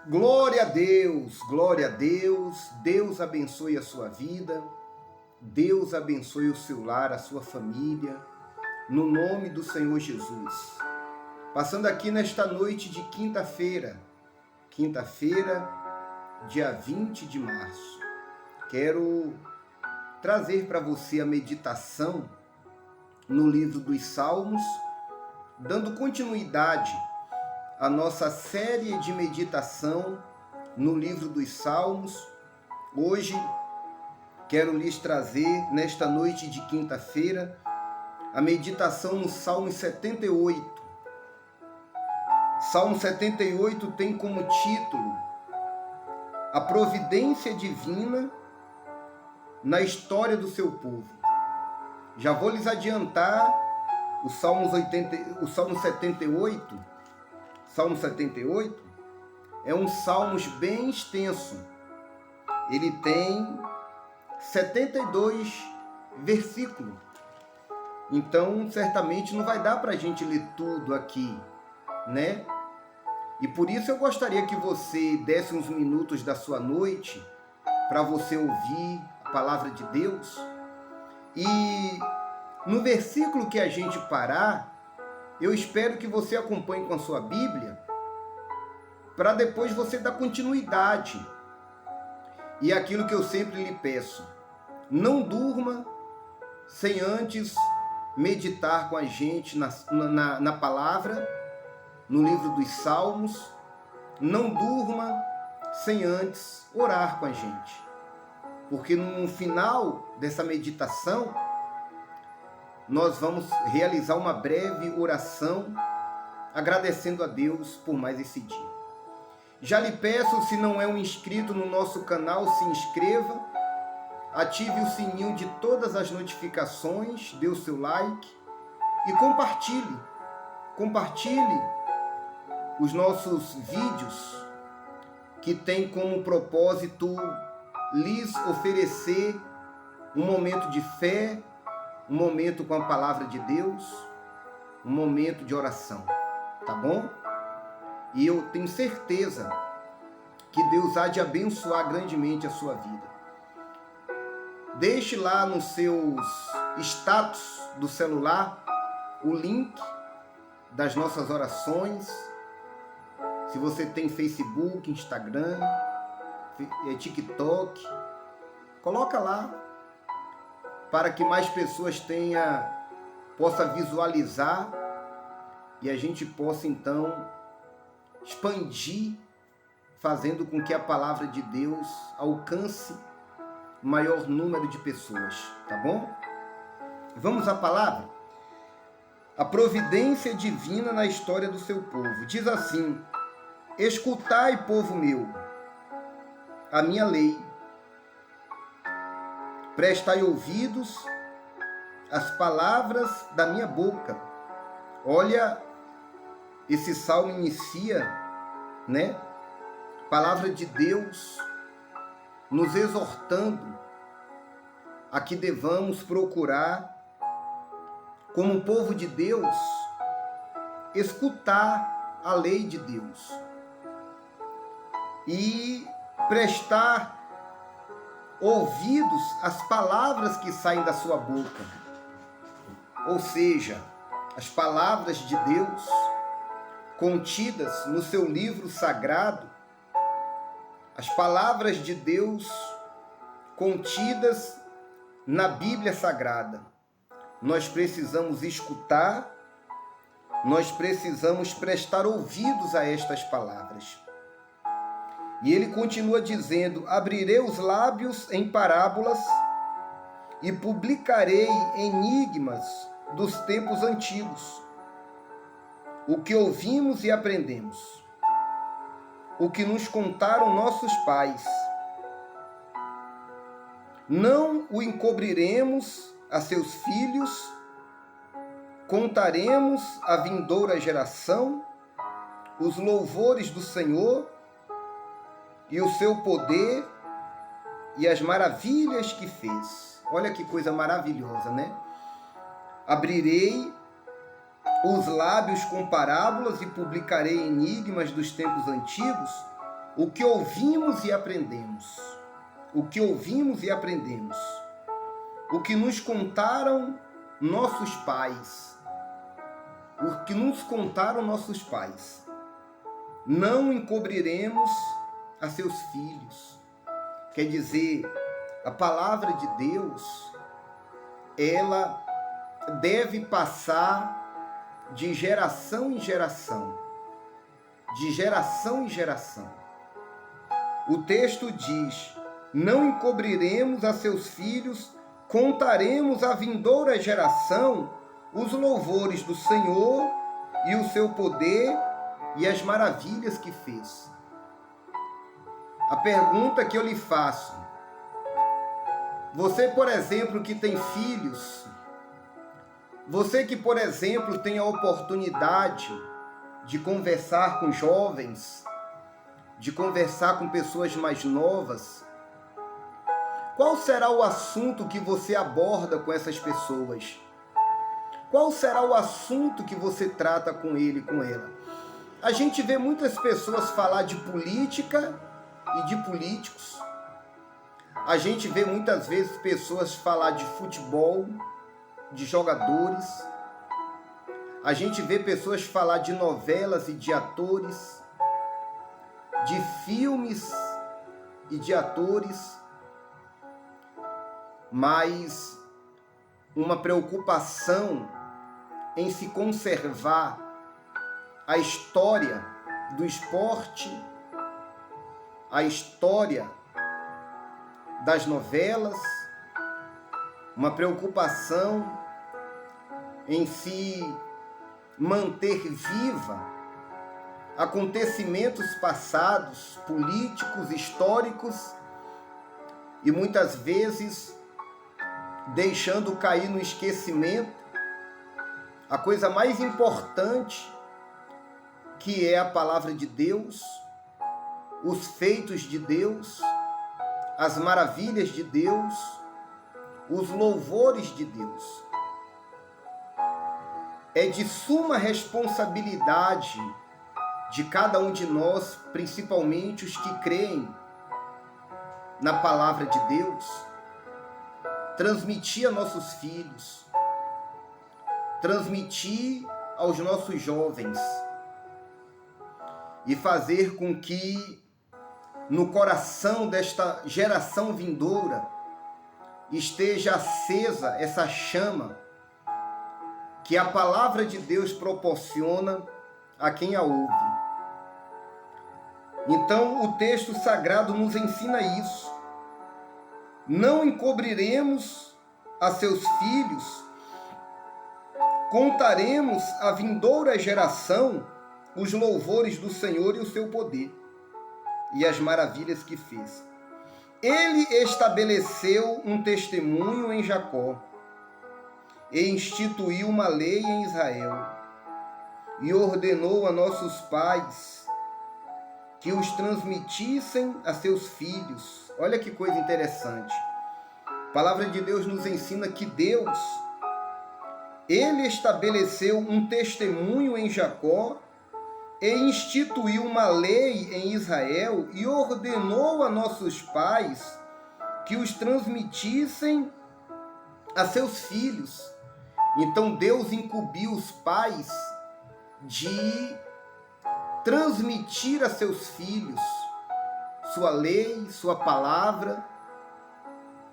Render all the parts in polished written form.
Glória a Deus, Deus abençoe a sua vida, Deus abençoe o seu lar, a sua família, no nome do Senhor Jesus. Passando aqui nesta noite de quinta-feira, dia 20 de março, quero trazer para você a meditação no livro dos Salmos, dando continuidade à nossa série de meditação no livro dos Salmos. Hoje quero lhes trazer, nesta noite de quinta-feira, a meditação no Salmo 78. Salmo 78 tem como título A Providência Divina na História do Seu Povo. Já vou lhes adiantar o Salmo 78. Salmo 78 é um salmo bem extenso. Ele tem 72 versículos. Então, certamente não vai dar para a gente ler tudo aqui, né? E por isso eu gostaria que você desse uns minutos da sua noite para você ouvir a palavra de Deus. E no versículo que a gente parar, eu espero que você acompanhe com a sua Bíblia, para depois você dar continuidade. E aquilo que eu sempre lhe peço, não durma sem antes meditar com a gente na palavra, no livro dos Salmos. Não durma sem antes orar com a gente. Porque no final dessa meditação, nós vamos realizar uma breve oração, agradecendo a Deus por mais esse dia. Já lhe peço, se não é um inscrito no nosso canal, se inscreva, ative o sininho de todas as notificações, dê o seu like e compartilhe. Compartilhe os nossos vídeos, que tem como propósito lhes oferecer um momento de fé, um momento com a palavra de Deus, um momento de oração, tá bom? E eu tenho certeza que Deus há de abençoar grandemente a sua vida. Deixe lá nos seus status do celular o link das nossas orações. Se você tem Facebook, Instagram, TikTok, coloca lá, para que mais pessoas possa visualizar e a gente possa então expandir, fazendo com que a palavra de Deus alcance o maior número de pessoas, tá bom? Vamos à palavra? A providência divina na história do seu povo. Diz assim: escutai, povo meu, a minha lei. Prestai ouvidos às palavras da minha boca. Olha, esse salmo inicia, né? Palavra de Deus nos exortando a que devamos procurar, como povo de Deus, escutar a lei de Deus e prestar ouvidos às palavras que saem da sua boca, ou seja, as palavras de Deus contidas no seu livro sagrado, as palavras de Deus contidas na Bíblia Sagrada. Nós precisamos escutar, nós precisamos prestar ouvidos a estas palavras. E ele continua dizendo: abrirei os lábios em parábolas e publicarei enigmas dos tempos antigos. O que ouvimos e aprendemos, o que nos contaram nossos pais. Não o encobriremos a seus filhos, contaremos à vindoura geração os louvores do Senhor e o seu poder e as maravilhas que fez. Olha que coisa maravilhosa, né? Abrirei os lábios com parábolas e publicarei enigmas dos tempos antigos. o que ouvimos e aprendemos. O que ouvimos e aprendemos. O que nos contaram nossos pais. O que nos contaram nossos pais. Não encobriremos a seus filhos. Quer dizer, a palavra de Deus, ela deve passar de geração em geração. De geração em geração. O texto diz: não encobriremos a seus filhos, contaremos à vindoura geração os louvores do Senhor e o seu poder e as maravilhas que fez. A pergunta que eu lhe faço: você, por exemplo, que tem filhos, você que, por exemplo, tem a oportunidade de conversar com jovens, de conversar com pessoas mais novas, qual será o assunto que você aborda com essas pessoas? Qual será o assunto que você trata com ele e com ela? A gente vê muitas pessoas falar de política e de políticos. A gente vê muitas vezes pessoas falar de futebol, de jogadores. A gente vê pessoas falar de novelas e de atores, de filmes e de atores, mas uma preocupação em se conservar a história do esporte, a história das novelas, uma preocupação em se manter viva acontecimentos passados, políticos, históricos, e muitas vezes deixando cair no esquecimento a coisa mais importante, que é a palavra de Deus, os feitos de Deus, as maravilhas de Deus, os louvores de Deus. É de suma responsabilidade de cada um de nós, principalmente os que creem na palavra de Deus, transmitir a nossos filhos, transmitir aos nossos jovens e fazer com que no coração desta geração vindoura esteja acesa essa chama que a palavra de Deus proporciona a quem a ouve. Então, o texto sagrado nos ensina isso. Não encobriremos a seus filhos, contaremos à vindoura geração os louvores do Senhor e o seu poder, e as maravilhas que fez. Ele estabeleceu um testemunho em Jacó, e instituiu uma lei em Israel, e ordenou a nossos pais que os transmitissem a seus filhos. Olha que coisa interessante. A palavra de Deus nos ensina que Deus, Ele estabeleceu um testemunho em Jacó e instituiu uma lei em Israel e ordenou a nossos pais que os transmitissem a seus filhos. Então Deus incumbiu os pais de transmitir a seus filhos sua lei, sua palavra,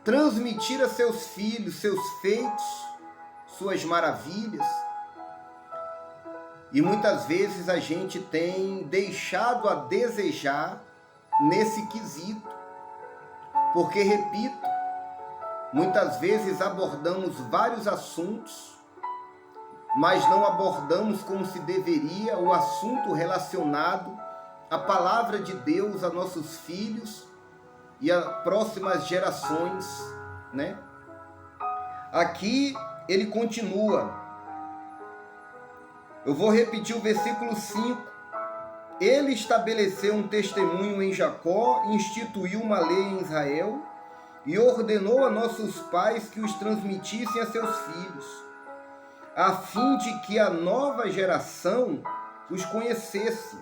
transmitir a seus filhos seus feitos, suas maravilhas. E muitas vezes a gente tem deixado a desejar nesse quesito, porque, repito, muitas vezes abordamos vários assuntos, mas não abordamos como se deveria o assunto relacionado à palavra de Deus a nossos filhos e a próximas gerações, né? Aqui ele continua. Eu vou repetir o versículo 5. Ele estabeleceu um testemunho em Jacó, instituiu uma lei em Israel e ordenou a nossos pais que os transmitissem a seus filhos, a fim de que a nova geração os conhecesse,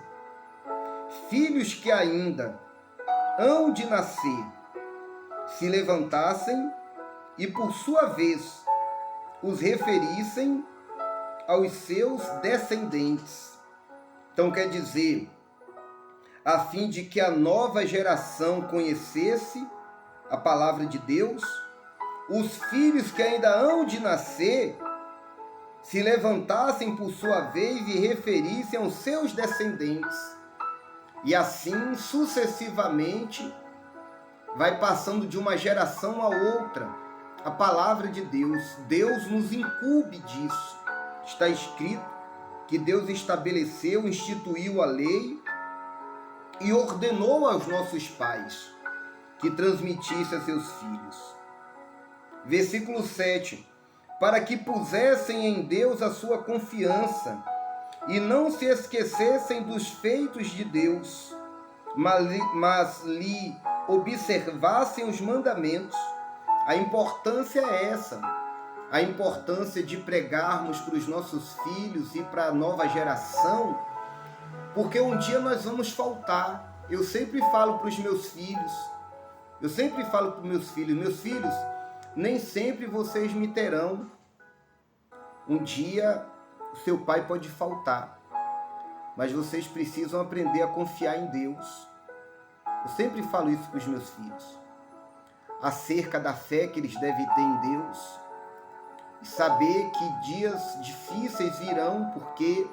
filhos que ainda hão de nascer se levantassem e, por sua vez, os referissem aos seus descendentes. Então, quer dizer, a fim de que a nova geração conhecesse a palavra de Deus, os filhos que ainda hão de nascer se levantassem por sua vez e referissem aos seus descendentes. E assim, sucessivamente, vai passando de uma geração a outra a palavra de Deus. Deus nos incumbe disso. Está escrito que Deus estabeleceu, instituiu a lei e ordenou aos nossos pais que transmitisse a seus filhos. Versículo 7. Para que pusessem em Deus a sua confiança e não se esquecessem dos feitos de Deus, mas lhe observassem os mandamentos. A importância é essa, a importância de pregarmos para os nossos filhos e para a nova geração, porque um dia nós vamos faltar. Eu sempre falo para os meus filhos, meus filhos, nem sempre vocês me terão. Um dia o seu pai pode faltar, mas vocês precisam aprender a confiar em Deus. Eu sempre falo isso para os meus filhos, acerca da fé que eles devem ter em Deus, e saber que dias difíceis virão, porque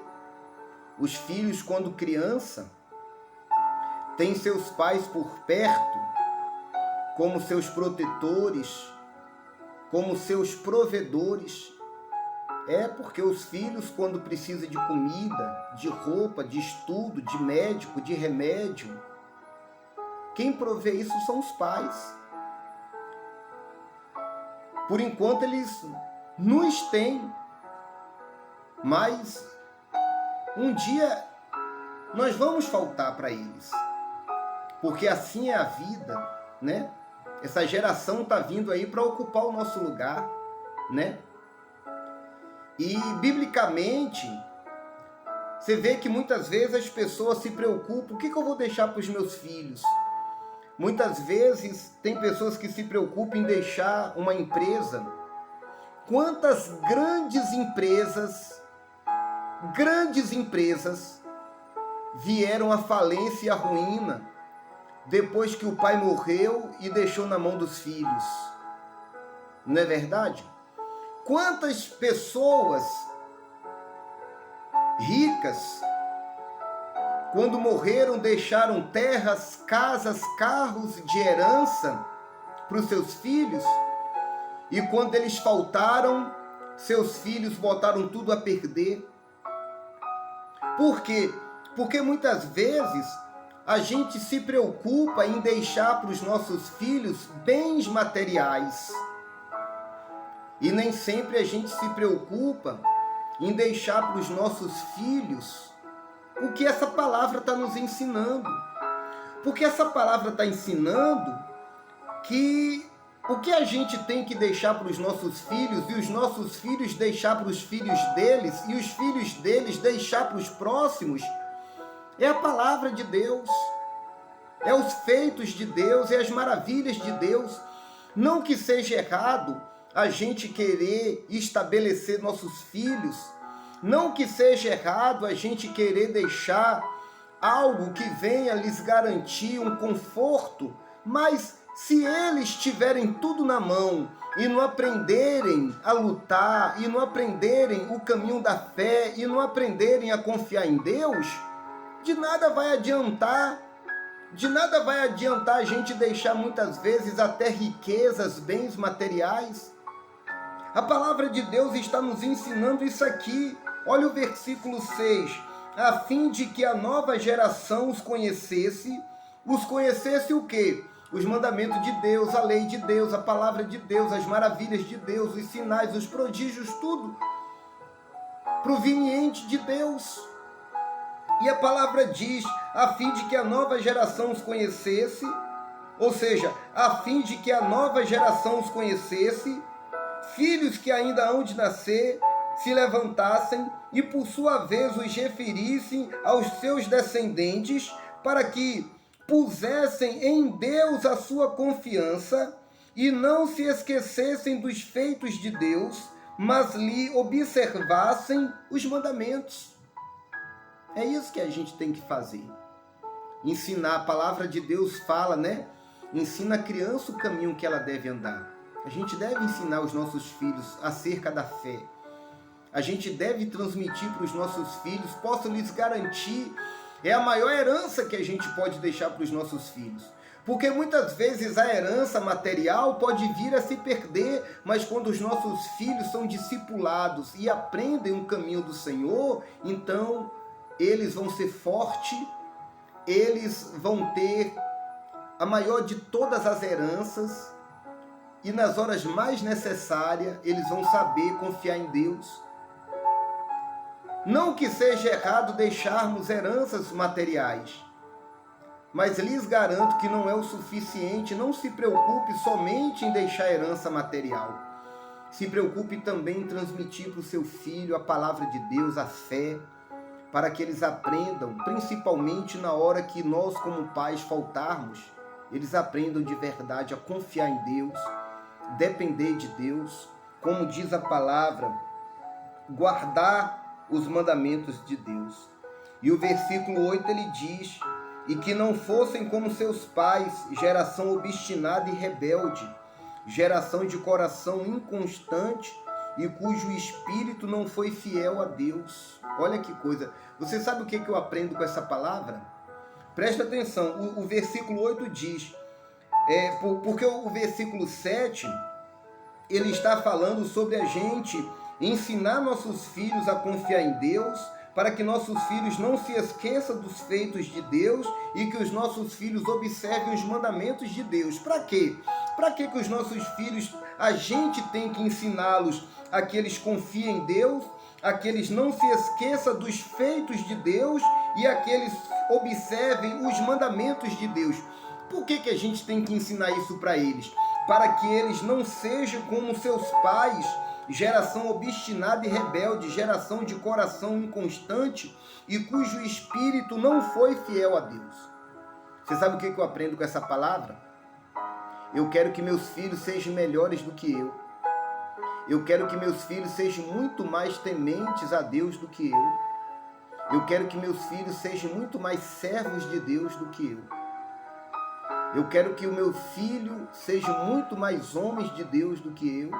os filhos, quando criança, têm seus pais por perto, como seus protetores, como seus provedores. Porque os filhos, quando precisam de comida, de roupa, de estudo, de médico, de remédio, quem provê isso são os pais. Por enquanto eles nos têm, mas um dia nós vamos faltar para eles, porque assim é a vida, né? Essa geração está vindo aí para ocupar o nosso lugar, né? E, biblicamente, você vê que muitas vezes as pessoas se preocupam, o que eu vou deixar para os meus filhos? Muitas vezes tem pessoas que se preocupam em deixar uma empresa. Quantas grandes empresas vieram à falência e à ruína depois que o pai morreu e deixou na mão dos filhos? Não é verdade? Quantas pessoas ricas, quando morreram, deixaram terras, casas, carros de herança para os seus filhos, e quando eles faltaram, seus filhos botaram tudo a perder? Por quê? Porque muitas vezes a gente se preocupa em deixar para os nossos filhos bens materiais. E nem sempre a gente se preocupa em deixar para os nossos filhos o que essa palavra está nos ensinando. Porque essa palavra está ensinando que o que a gente tem que deixar para os nossos filhos, e os nossos filhos deixar para os filhos deles, e os filhos deles deixar para os próximos, é a palavra de Deus, é os feitos de Deus, é as maravilhas de Deus. Não que seja errado a gente querer estabelecer nossos filhos, não que seja errado a gente querer deixar algo que venha lhes garantir um conforto, mas se eles tiverem tudo na mão e não aprenderem a lutar, e não aprenderem o caminho da fé, e não aprenderem a confiar em Deus, de nada vai adiantar a gente deixar muitas vezes até riquezas, bens materiais. A palavra de Deus está nos ensinando isso aqui. Olha o versículo 6. A fim de que a nova geração os conhecesse o quê? Os mandamentos de Deus, a lei de Deus, a palavra de Deus, as maravilhas de Deus, os sinais, os prodígios, tudo proveniente de Deus. E a palavra diz, a fim de que a nova geração os conhecesse, ou seja, a fim de que a nova geração os conhecesse, filhos que ainda hão de nascer, se levantassem e por sua vez os referissem aos seus descendentes, para que pusessem em Deus a sua confiança e não se esquecessem dos feitos de Deus, mas lhe observassem os mandamentos. É isso que a gente tem que fazer. Ensinar, a palavra de Deus fala, né? Ensina a criança o caminho que ela deve andar. A gente deve ensinar os nossos filhos acerca da fé. A gente deve transmitir para os nossos filhos, posso lhes garantir, é a maior herança que a gente pode deixar para os nossos filhos. Porque muitas vezes a herança material pode vir a se perder, mas quando os nossos filhos são discipulados e aprendem o caminho do Senhor, então eles vão ser fortes, eles vão ter a maior de todas as heranças e nas horas mais necessárias eles vão saber confiar em Deus. Não que seja errado deixarmos heranças materiais, mas lhes garanto que não é o suficiente. Não se preocupe somente em deixar herança material. Se preocupe também em transmitir para o seu filho a palavra de Deus, a fé, para que eles aprendam, principalmente na hora que nós como pais faltarmos, eles aprendam de verdade a confiar em Deus, depender de Deus, como diz a palavra, guardar os mandamentos de Deus. E o versículo 8 ele diz: e que não fossem como seus pais, geração obstinada e rebelde, geração de coração inconstante e cujo espírito não foi fiel a Deus. Olha que coisa. Você sabe o que eu aprendo com essa palavra? Presta atenção, o versículo 8 diz, porque o versículo 7, ele está falando sobre a gente ensinar nossos filhos a confiar em Deus, para que nossos filhos não se esqueçam dos feitos de Deus e que os nossos filhos observem os mandamentos de Deus. Para quê? Para que os nossos filhos, a gente tem que ensiná-los a que eles confiem em Deus, a que eles não se esqueçam dos feitos de Deus e a que eles observem os mandamentos de Deus. Por que a gente tem que ensinar isso para eles? Para que eles não sejam como seus pais, geração obstinada e rebelde, geração de coração inconstante e cujo espírito não foi fiel a Deus. Você sabe o que eu aprendo com essa palavra? Eu quero que meus filhos sejam melhores do que eu. Eu quero que meus filhos sejam muito mais tementes a Deus do que eu. Eu quero que meus filhos sejam muito mais servos de Deus do que eu. Eu quero que o meu filho seja muito mais homens de Deus do que eu.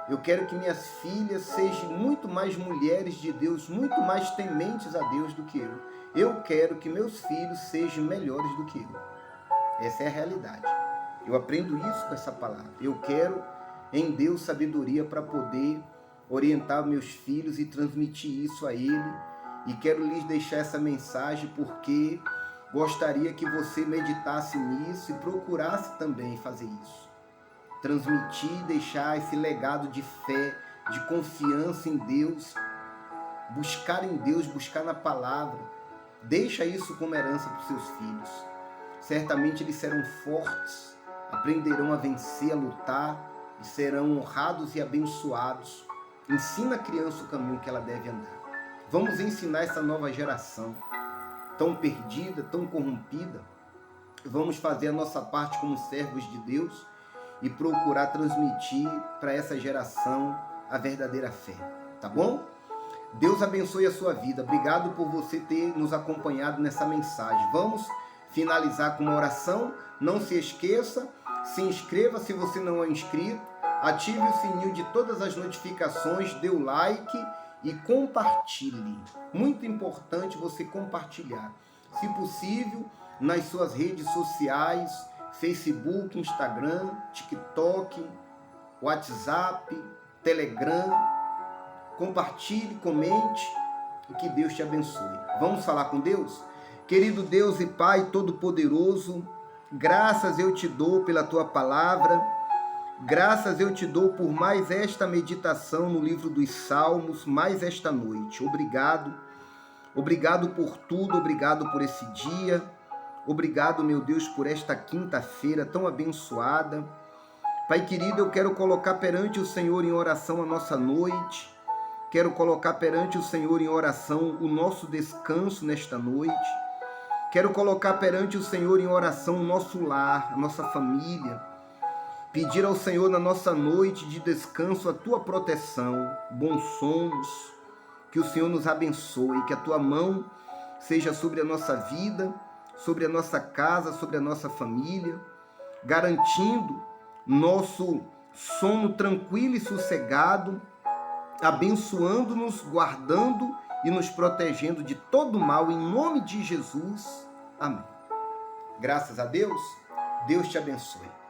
Eu quero que minhas filhas sejam muito mais mulheres de Deus, muito mais tementes a Deus do que eu. Eu quero que meus filhos sejam melhores do que eu. Essa é a realidade. Eu aprendo isso com essa palavra. Eu quero em Deus sabedoria para poder orientar meus filhos e transmitir isso a ele. E quero lhes deixar essa mensagem porque gostaria que você meditasse nisso e procurasse também fazer isso. Transmitir, deixar esse legado de fé, de confiança em Deus, buscar em Deus, buscar na palavra. Deixa isso como herança para os seus filhos. Certamente eles serão fortes, aprenderão a vencer, a lutar e serão honrados e abençoados. Ensina a criança o caminho que ela deve andar. Vamos ensinar essa nova geração, tão perdida, tão corrompida. Vamos fazer a nossa parte como servos de Deus e procurar transmitir para essa geração a verdadeira fé, tá bom? Deus abençoe a sua vida. Obrigado por você ter nos acompanhado nessa mensagem. Vamos finalizar com uma oração. Não se esqueça, se inscreva se você não é inscrito, ative o sininho de todas as notificações, dê o like e compartilhe. Muito importante você compartilhar. Se possível, nas suas redes sociais, Facebook, Instagram, TikTok, WhatsApp, Telegram. Compartilhe, comente e que Deus te abençoe. Vamos falar com Deus? Querido Deus e Pai Todo-Poderoso, graças eu te dou pela tua palavra, graças eu te dou por mais esta meditação no livro dos Salmos, mais esta noite. Obrigado, obrigado por tudo, obrigado por esse dia. Obrigado, meu Deus, por esta quinta-feira tão abençoada. Pai querido, eu quero colocar perante o Senhor em oração a nossa noite. Quero colocar perante o Senhor em oração o nosso descanso nesta noite. Quero colocar perante o Senhor em oração o nosso lar, a nossa família. Pedir ao Senhor na nossa noite de descanso a tua proteção, bons sonhos, que o Senhor nos abençoe, que a tua mão seja sobre a nossa vida, sobre a nossa casa, sobre a nossa família, garantindo nosso sono tranquilo e sossegado, abençoando-nos, guardando e nos protegendo de todo mal, em nome de Jesus. Amém. Graças a Deus, Deus te abençoe.